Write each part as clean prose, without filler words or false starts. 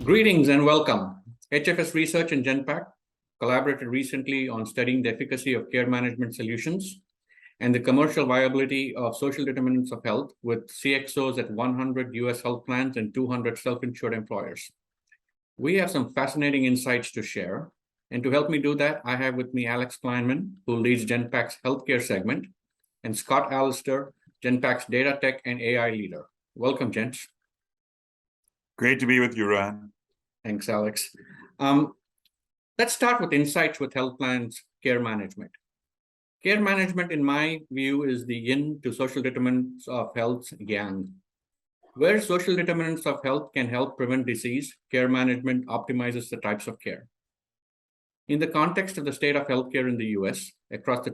Greetings and welcome. HFS Research and Genpact collaborated recently on studying the efficacy of care management solutions and the commercial viability of social determinants of health with CXOs at 100 US health plans and 200 self-insured employers. We have some fascinating insights to share. And to help me do that, I have with me Alex Kleinman, who leads Genpact's healthcare segment, and Scott Allister, Genpact's data tech and AI leader. Welcome, gents. Great to be with you, Rohan. Thanks, Alex. Let's start with insights with health plans care management. Care management, in my view, is the yin to social determinants of health's yang. Where social determinants of health can help prevent disease, care management optimizes the types of care. In the context of the state of healthcare in the US, across the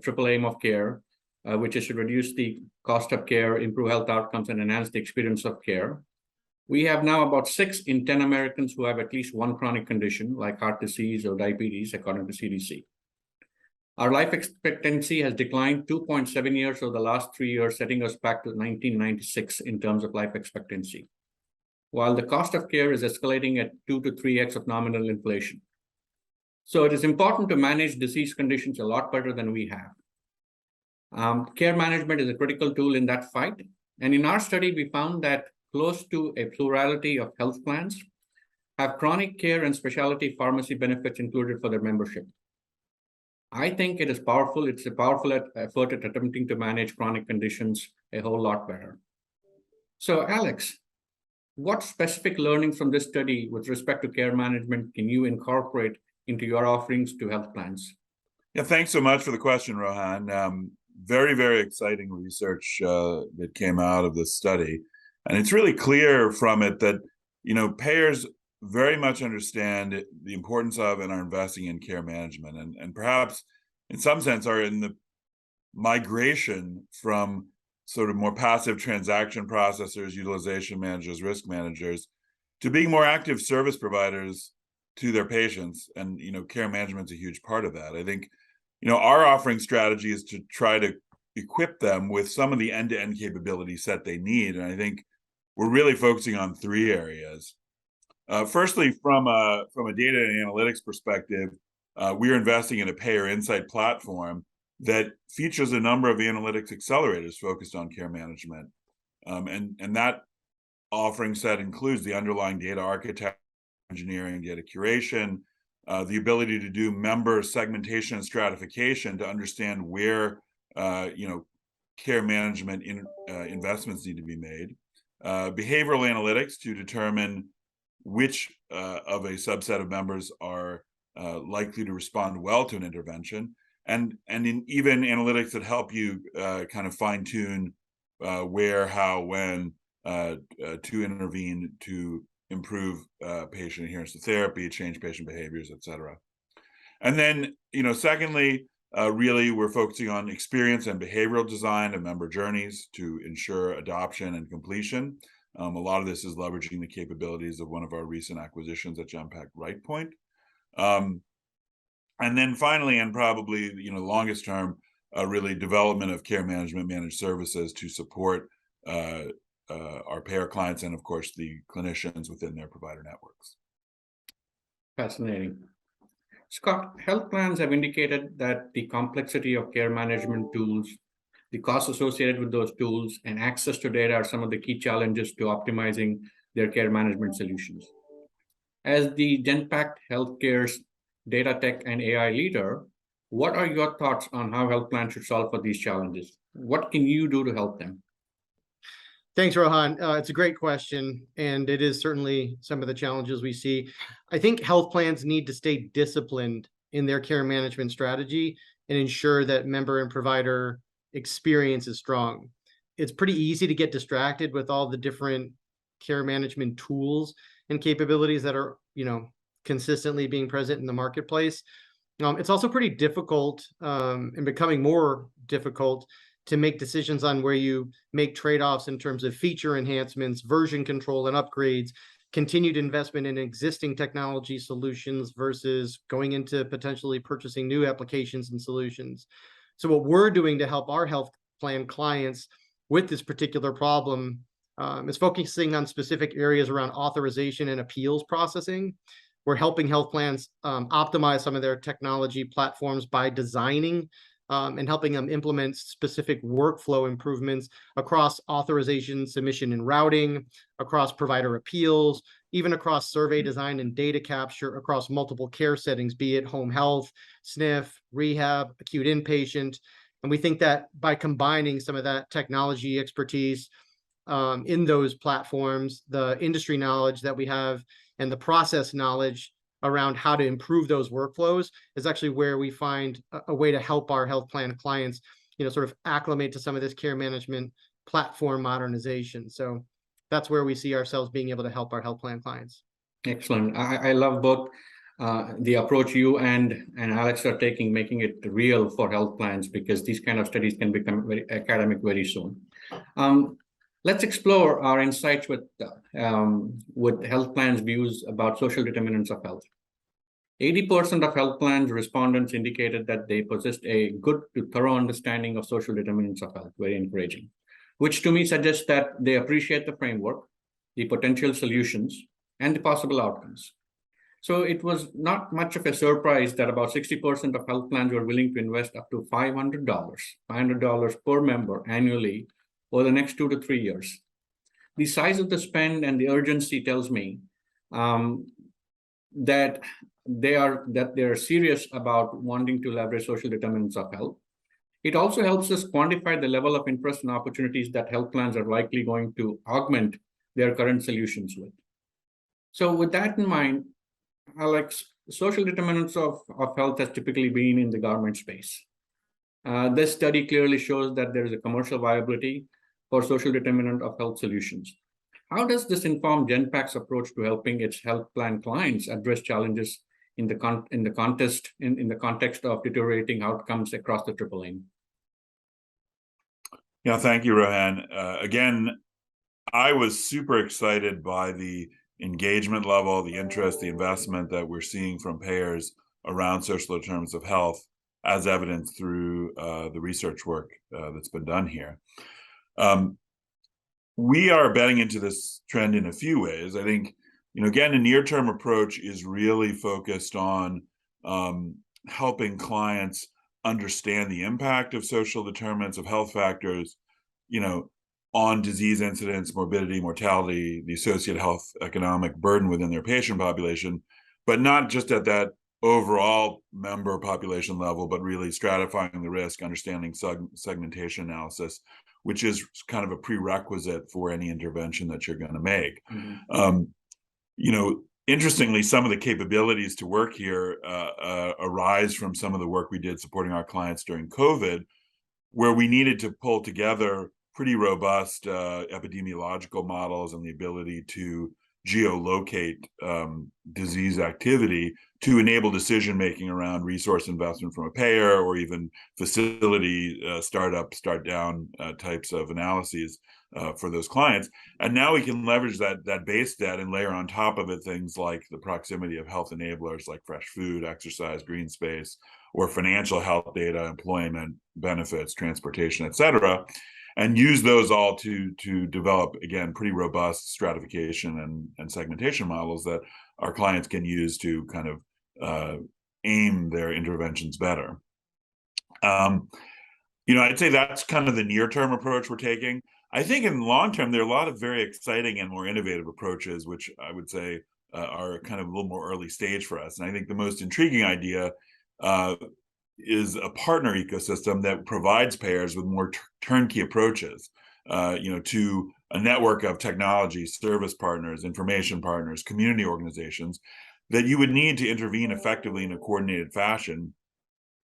triple aim of care, which is to reduce the cost of care, improve health outcomes, and enhance the experience of care, we have now about 6 in 10 Americans who have at least one chronic condition, like heart disease or diabetes, according to CDC. Our life expectancy has declined 2.7 years over the last 3 years, setting us back to 1996 in terms of life expectancy, while the cost of care is escalating at 2 to 3x of nominal inflation. So it is important to manage disease conditions a lot better than we have. Care management is a critical tool in that fight. And in our study, we found that close to a plurality of health plans have chronic care and specialty pharmacy benefits included for their membership. I think it is powerful. It's a powerful effort at attempting to manage chronic conditions a whole lot better. So, Alex, what specific learnings from this study with respect to care management can you incorporate into your offerings to health plans? Yeah, thanks so much for the question, Rohan. Very, very exciting research that came out of this study. And it's really clear from it that, payers very much understand the importance of and are investing in care management, and perhaps in some sense are in the migration from sort of more passive transaction processors, utilization managers, risk managers, to being more active service providers to their patients. And, care management's a huge part of that. I think, our offering strategy is to try to equip them with some of the end-to-end capability set they need. And I think we're really focusing on 3 areas. Firstly, from a data and analytics perspective, we are investing in a payer insight platform that features a number of analytics accelerators focused on care management. And that offering set includes the underlying data architecture, engineering, data curation, the ability to do member segmentation and stratification to understand where care management investments need to be made. Behavioral analytics to determine which of a subset of members are likely to respond well to an intervention, and even analytics that help you kind of fine-tune where, how, when to intervene to improve patient adherence to therapy, change patient behaviors, et cetera. And then, secondly, really, we're focusing on experience and behavioral design of member journeys to ensure adoption and completion. A lot of this is leveraging the capabilities of one of our recent acquisitions at Genpact, RightPoint. And then finally, and probably the longest term, really development of care management managed services to support our payer clients and, of course, the clinicians within their provider networks. Fascinating. Scott, health plans have indicated that the complexity of care management tools, the costs associated with those tools, and access to data are some of the key challenges to optimizing their care management solutions. As the Genpact Healthcare's data tech and AI leader, what are your thoughts on how health plans should solve for these challenges? What can you do to help them? Thanks, Rohan. It's a great question, and it is certainly some of the challenges we see. I think health plans need to stay disciplined in their care management strategy and ensure that member and provider experience is strong. It's pretty easy to get distracted with all the different care management tools and capabilities that are, consistently being present in the marketplace. It's also pretty difficult and becoming more difficult to make decisions on where you make trade-offs in terms of feature enhancements, version control and upgrades, continued investment in existing technology solutions versus going into potentially purchasing new applications and solutions. So what we're doing to help our health plan clients with this particular problem is focusing on specific areas around authorization and appeals processing. We're helping health plans optimize some of their technology platforms by designing and helping them implement specific workflow improvements across authorization, submission, and routing, across provider appeals, even across survey design and data capture across multiple care settings, be it home health, SNF, rehab, acute inpatient. And we think that by combining some of that technology expertise in those platforms, the industry knowledge that we have, and the process knowledge around how to improve those workflows is actually where we find a way to help our health plan clients, sort of acclimate to some of this care management platform modernization. So that's where we see ourselves being able to help our health plan clients. Excellent. I love both the approach you and Alex are taking, making it real for health plans, because these kind of studies can become very academic very soon. Let's explore our insights with health plans' views about social determinants of health. 80% of health plans respondents indicated that they possessed a good to thorough understanding of social determinants of health, very encouraging, which to me suggests that they appreciate the framework, the potential solutions, and the possible outcomes. So it was not much of a surprise that about 60% of health plans were willing to invest up to $500 per member annually over the next 2 to 3 years. The size of the spend and the urgency tells me that they are serious about wanting to leverage social determinants of health. It also helps us quantify the level of interest and opportunities that health plans are likely going to augment their current solutions with. So with that in mind, Alex, social determinants of health has typically been in the government space. This study clearly shows that there is a commercial viability for social determinant of health solutions. How does this inform Genpact's approach to helping its health plan clients address challenges in the context of deteriorating outcomes across the triple aim? Yeah, thank you, Rohan. Again, I was super excited by the engagement level, the interest, the investment that we're seeing from payers around social determinants of health, as evidenced through the research work that's been done here. We are betting into this trend in a few ways. I think, again, a near-term approach is really focused on helping clients understand the impact of social determinants of health factors, on disease incidence, morbidity, mortality, the associated health economic burden within their patient population, but not just at that overall member population level, but really stratifying the risk, understanding segmentation analysis, which is kind of a prerequisite for any intervention that you're going to make. Mm-hmm. Interestingly, some of the capabilities to work here arise from some of the work we did supporting our clients during COVID, where we needed to pull together pretty robust epidemiological models and the ability to geolocate disease activity to enable decision making around resource investment from a payer, or even facility start down types of analyses for those clients. And now we can leverage that base data and layer on top of it things like the proximity of health enablers like fresh food, exercise, green space, or financial health data, employment, benefits, transportation, et cetera, and use those all to develop, again, pretty robust stratification and segmentation models that our clients can use to kind of aim their interventions better. I'd say that's kind of the near-term approach we're taking. I think in the long term, there are a lot of very exciting and more innovative approaches, which I would say are kind of a little more early stage for us. And I think the most intriguing idea is a partner ecosystem that provides payers with more turnkey approaches, to a network of technology, service partners, information partners, community organizations that you would need to intervene effectively in a coordinated fashion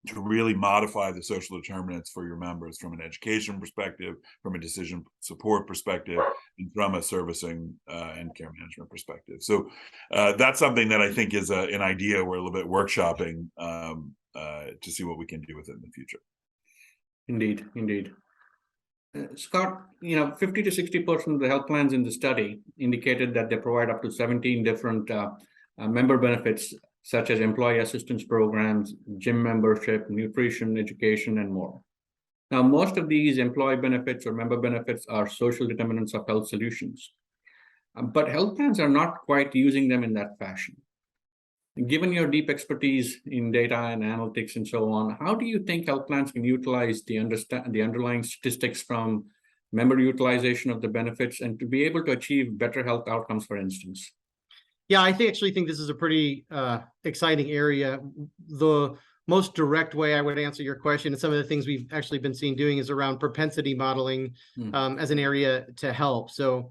to really modify the social determinants for your members from an education perspective, from a decision support perspective, and from a servicing and care management perspective. So that's something that I think is an idea we're a little bit workshopping to see what we can do with it in the future. Indeed. Scott, 50 to 60% of the health plans in the study indicated that they provide up to 17 different member benefits, such as employee assistance programs, gym membership, nutrition, education, and more. Now, most of these employee benefits or member benefits are social determinants of health solutions, but health plans are not quite using them in that fashion. Given your deep expertise in data and analytics and so on, how do you think health plans can utilize the underlying statistics from member utilization of the benefits and to be able to achieve better health outcomes, for instance? Yeah, I actually think this is a pretty exciting area. The most direct way I would answer your question, and some of the things we've actually been seeing doing, is around propensity modeling as an area to help. So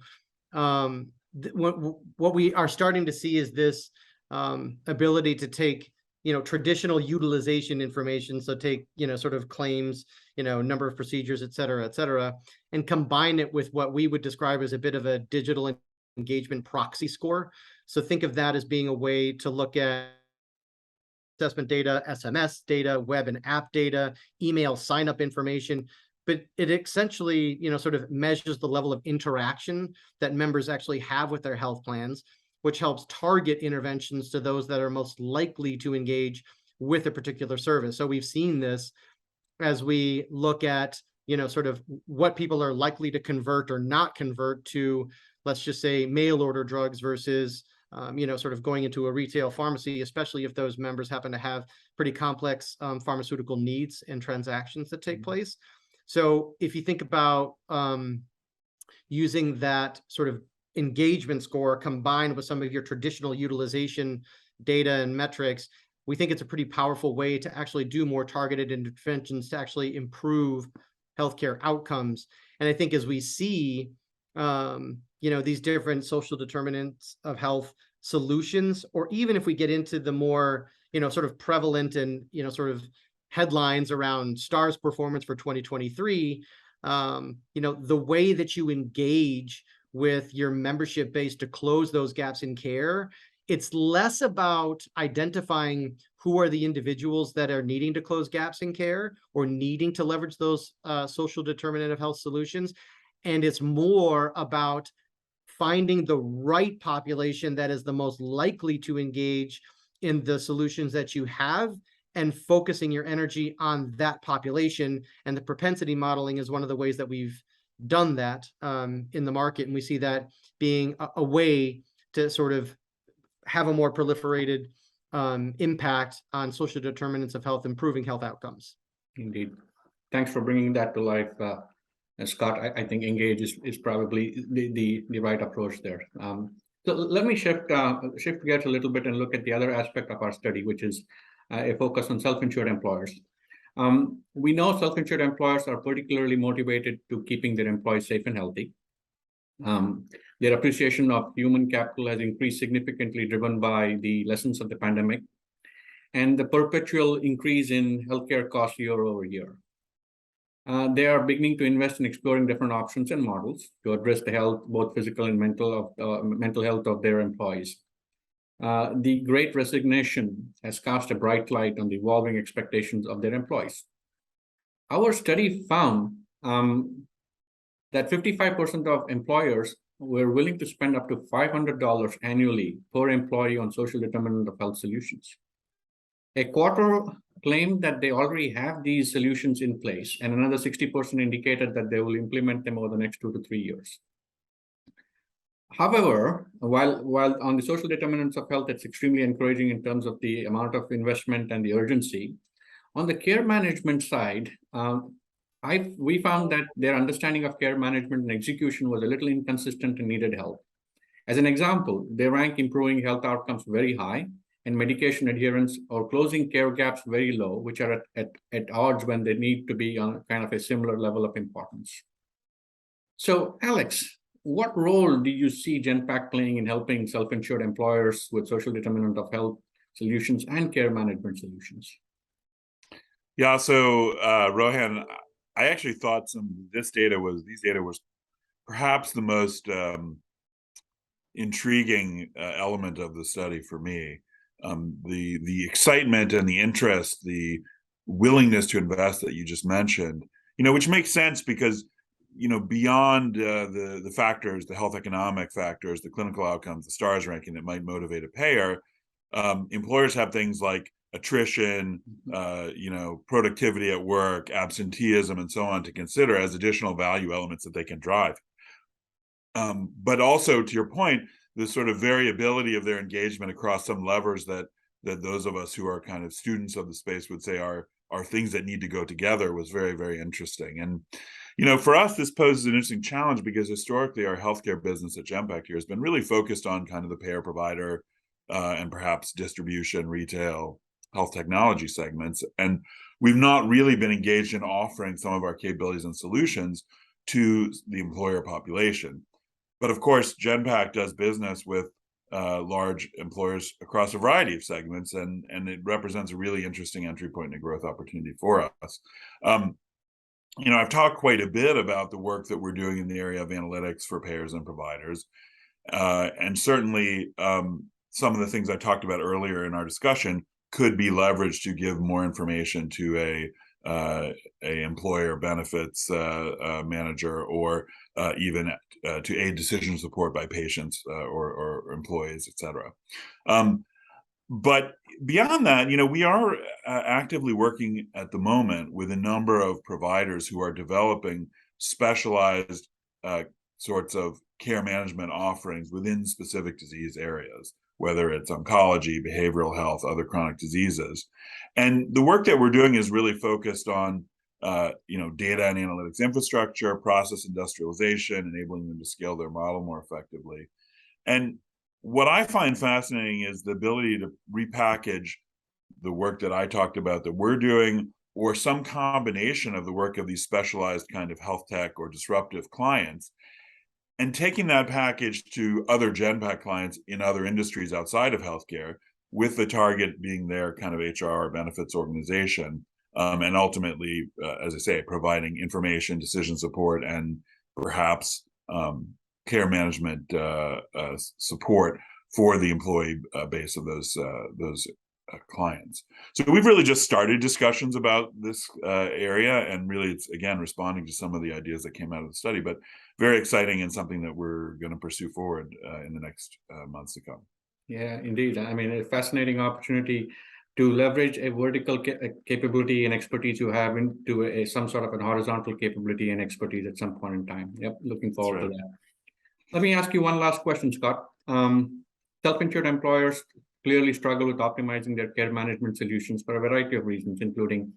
what we are starting to see is this ability to take, traditional utilization information. So take, sort of claims, number of procedures, et cetera, and combine it with what we would describe as a bit of a digital engagement proxy score. So think of that as being a way to look at assessment data, SMS data, web and app data, email sign-up information, but it essentially, sort of measures the level of interaction that members actually have with their health plans, which helps target interventions to those that are most likely to engage with a particular service. So we've seen this as we look at, sort of what people are likely to convert or not convert to, let's just say, mail order drugs versus sort of going into a retail pharmacy, especially if those members happen to have pretty complex pharmaceutical needs and transactions that take place. So if you think about using that sort of engagement score combined with some of your traditional utilization data and metrics, we think it's a pretty powerful way to actually do more targeted interventions to actually improve healthcare outcomes. And I think as we see these different social determinants of health solutions, or even if we get into the more, sort of prevalent and, sort of headlines around STARS performance for 2023, the way that you engage with your membership base to close those gaps in care, it's less about identifying who are the individuals that are needing to close gaps in care or needing to leverage those social determinant of health solutions. And it's more about finding the right population that is the most likely to engage in the solutions that you have and focusing your energy on that population. And the propensity modeling is one of the ways that we've done that in the market. And we see that being a way to sort of have a more proliferated impact on social determinants of health, improving health outcomes. Indeed. Thanks for bringing that to life, Scott. I think engage is probably the right approach there. So let me shift gears a little bit and look at the other aspect of our study, which is a focus on self-insured employers. We know self-insured employers are particularly motivated to keeping their employees safe and healthy. Their appreciation of human capital has increased significantly, driven by the lessons of the pandemic and the perpetual increase in healthcare costs year over year. They are beginning to invest in exploring different options and models to address the health, both physical and mental health of their employees. The Great Resignation has cast a bright light on the evolving expectations of their employees. Our study found that 55% of employers were willing to spend up to $500 annually per employee on social determinant of health solutions. A quarter claimed that they already have these solutions in place, and another 60% indicated that they will implement them over the next 2 to 3 years. However, while on the social determinants of health, it's extremely encouraging in terms of the amount of investment and the urgency, on the care management side, we found that their understanding of care management and execution was a little inconsistent and needed help. As an example, they rank improving health outcomes very high and medication adherence or closing care gaps very low, which are at odds when they need to be on kind of a similar level of importance. So, Alex, what role do you see Genpact playing in helping self-insured employers with social determinant of health solutions and care management solutions? Yeah, so Rohan, I actually thought these data was perhaps the most intriguing element of the study for me. The excitement and the interest, the willingness to invest that you just mentioned, which makes sense because, beyond the factors, the health economic factors, the clinical outcomes, the STARS ranking that might motivate a payer, employers have things like attrition, productivity at work, absenteeism, and so on to consider as additional value elements that they can drive. But also, to your point, the sort of variability of their engagement across some levers that those of us who are kind of students of the space would say are things that need to go together was very, very interesting. And for us, this poses an interesting challenge because historically our healthcare business at Genpact here has been really focused on kind of the payer provider and perhaps distribution, retail, health technology segments. And we've not really been engaged in offering some of our capabilities and solutions to the employer population. But of course, Genpact does business with large employers across a variety of segments, and it represents a really interesting entry point and a growth opportunity for us. I've talked quite a bit about the work that we're doing in the area of analytics for payers and providers. And certainly some of the things I talked about earlier in our discussion could be leveraged to give more information to a employer benefits manager, or even to aid decision support by patients or employees, et cetera. But beyond that, we are actively working at the moment with a number of providers who are developing specialized sorts of care management offerings within specific disease areas, whether it's oncology, behavioral health, other chronic diseases. And the work that we're doing is really focused on data and analytics infrastructure, process industrialization, enabling them to scale their model more effectively. And what I find fascinating is the ability to repackage the work that I talked about that we're doing, or some combination of the work of these specialized kind of health tech or disruptive clients, and taking that package to other Genpact clients in other industries outside of healthcare, with the target being their kind of HR benefits organization, and ultimately, as I say, providing information, decision support, and perhaps care management support for the employee base of those clients. So we've really just started discussions about this area, and really it's, again, responding to some of the ideas that came out of the study, but very exciting and something that we're going to pursue forward in the next months to come. Yeah, indeed. I mean, a fascinating opportunity to leverage a vertical capability and expertise you have into some sort of an horizontal capability and expertise at some point in time. Yep, looking forward to that. Let me ask you one last question, Scott. Self-insured employers clearly struggle with optimizing their care management solutions for a variety of reasons, including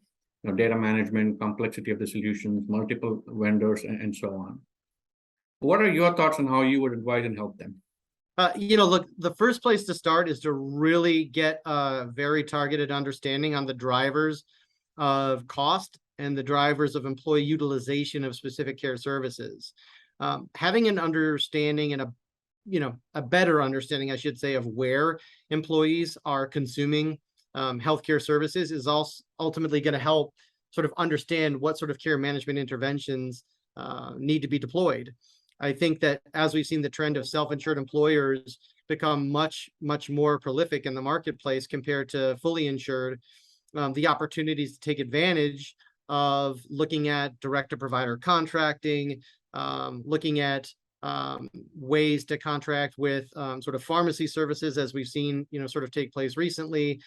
data management, complexity of the solutions, multiple vendors, and so on. What are your thoughts on how you would advise and help them? Look, the first place to start is to really get a very targeted understanding on the drivers of cost and the drivers of employee utilization of specific care services. Having an understanding and a better understanding, I should say, of where employees are consuming healthcare services is also ultimately going to help sort of understand what sort of care management interventions need to be deployed. I think that as we've seen the trend of self-insured employers become much, much more prolific in the marketplace compared to fully insured, the opportunities to take advantage of looking at direct-to-provider contracting, looking at ways to contract with sort of pharmacy services, as we've seen, sort of take place recently,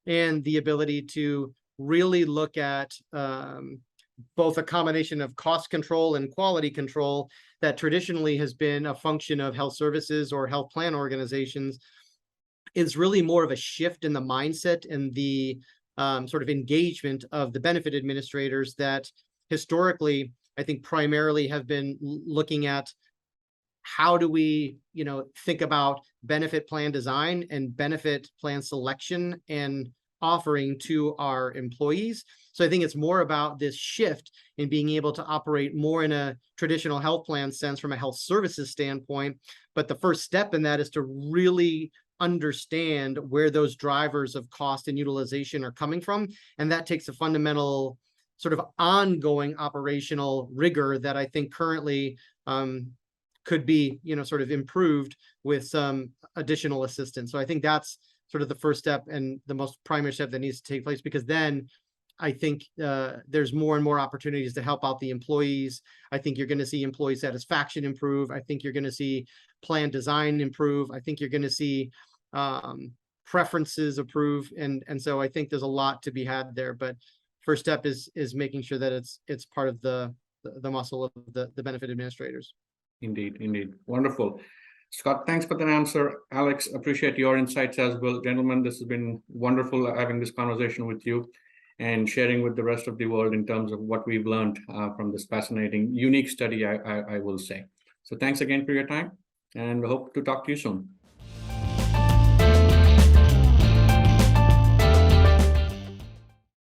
and the ability to really look at both a combination of cost control and quality control that traditionally has been a function of health services or health plan organizations, is really more of a shift in the mindset and the sort of engagement of the benefit administrators that historically, I think, primarily have been looking at how do we, think about benefit plan design and benefit plan selection and offering to our employees. So I think it's more about this shift in being able to operate more in a traditional health plan sense from a health services standpoint. But the first step in that is to really understand where those drivers of cost and utilization are coming from. And that takes a fundamental sort of ongoing operational rigor that I think currently could be, sort of improved with some additional assistance. So I think that's sort of the first step and the most primary step that needs to take place, because then I think there's more and more opportunities to help out the employees. I think you're going to see employee satisfaction improve. I think you're going to see plan design improve. I think you're going to see preferences approve. And so I think there's a lot to be had there, but first step is making sure that it's part of the muscle of the benefit administrators. Indeed. Wonderful. Scott, thanks for that answer. Alex, appreciate your insights as well. Gentlemen, this has been wonderful having this conversation with you and sharing with the rest of the world in terms of what we've learned from this fascinating, unique study, I will say. So thanks again for your time, and we hope to talk to you soon.